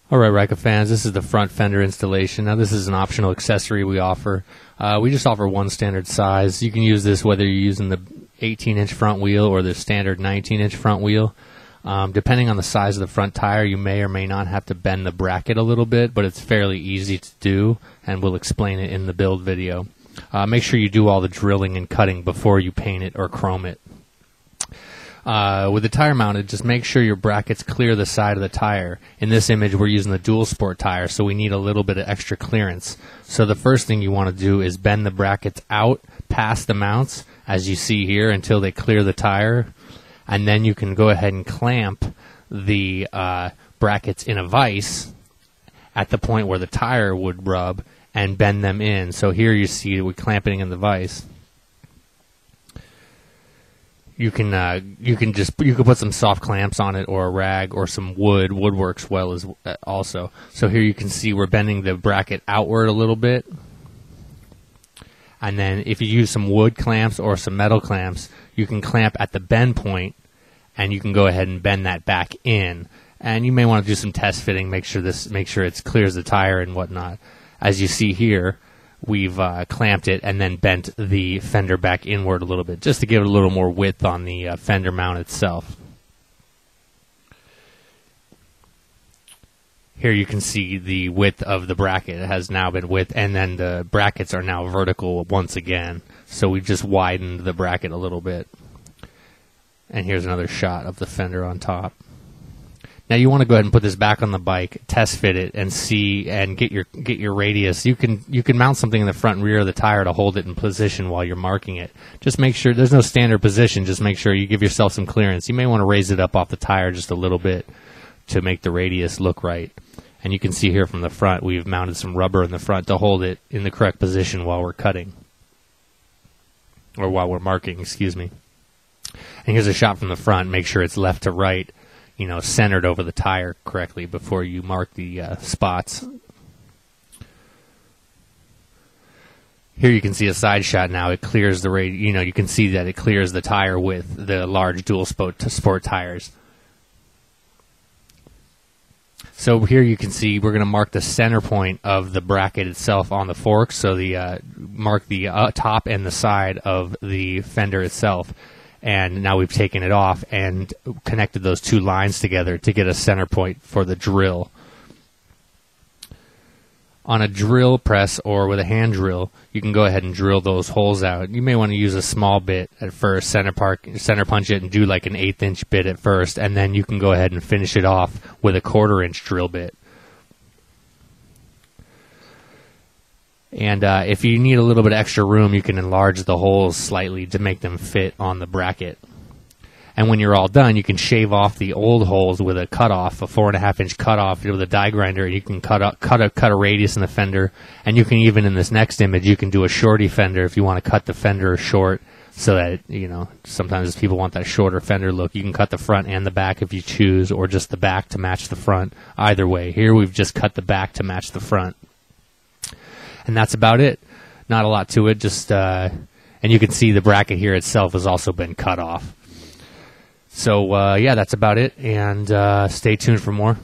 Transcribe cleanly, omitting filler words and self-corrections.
Alright, Ryca fans, this is the front fender installation. Now this is an optional accessory we offer. We just offer one standard size. You can use this whether you're using the 18-inch front wheel or the standard 19-inch front wheel. Depending on the size of the front tire, you may or may not have to bend the bracket a little bit, but it's fairly easy to do, and we'll explain it in the build video. Make sure you do all the drilling and cutting before you paint it or chrome it. With the tire mounted, just make sure your brackets clear the side of the tire. In this image, we're using the dual sport tire, so we need a little bit of extra clearance. So the first thing you want to do is bend the brackets out past the mounts, as you see here, until they clear the tire. And then you can go ahead and clamp the brackets in a vise at the point where the tire would rub and bend them in. So here you see we're clamping in the vise. You can put some soft clamps on it, or a rag, or some wood. Wood works well as also. So here you can see we're bending the bracket outward a little bit, and then if you use some wood clamps or some metal clamps, you can clamp at the bend point, and you can go ahead and bend that back in. And you may want to do some test fitting, make sure it clears the tire and whatnot. As you see here, we've clamped it and then bent the fender back inward a little bit, just to give it a little more width on the fender mount itself. Here you can see the width of the bracket. It has now been width, and then the brackets are now vertical once again. So we've just widened the bracket a little bit. And here's another shot of the fender on top. Now you want to go ahead and put this back on the bike, test fit it, and see and get your radius. You can mount something in the front and rear of the tire to hold it in position while you're marking it. Just make sure there's no standard position. Just make sure you give yourself some clearance. You may want to raise it up off the tire just a little bit to make the radius look right. And you can see here from the front we've mounted some rubber in the front to hold it in the correct position while we're cutting, or while we're marking, excuse me. And here's a shot from the front. Make sure it's left to right, centered over the tire correctly before you mark the spots. Here you can see a side shot now. It clears the you can see that it clears the tire with the large dual sport tires. So here you can see we're going to mark the center point of the bracket itself on the fork. So mark the top and the side of the fender itself. And now we've taken it off and connected those two lines together to get a center point for the drill. On a drill press or with a hand drill, you can go ahead and drill those holes out. You may want to use a small bit at first, center punch it and do like an 1/8 inch bit at first, and then you can go ahead and finish it off with a 1/4 inch drill bit. And if you need a little bit of extra room, you can enlarge the holes slightly to make them fit on the bracket. And when you're all done, you can shave off the old holes with a cutoff, a 4.5 inch cutoff with a die grinder, and you can cut a radius in the fender. And you can even, in this next image, you can do a shorty fender if you want to cut the fender short, so that sometimes people want that shorter fender look. You can cut the front and the back if you choose, or just the back to match the front. Either way, here we've just cut the back to match the front. And that's about it. Not a lot to it. And you can see the bracket here itself has also been cut off. So, yeah, that's about it. And stay tuned for more.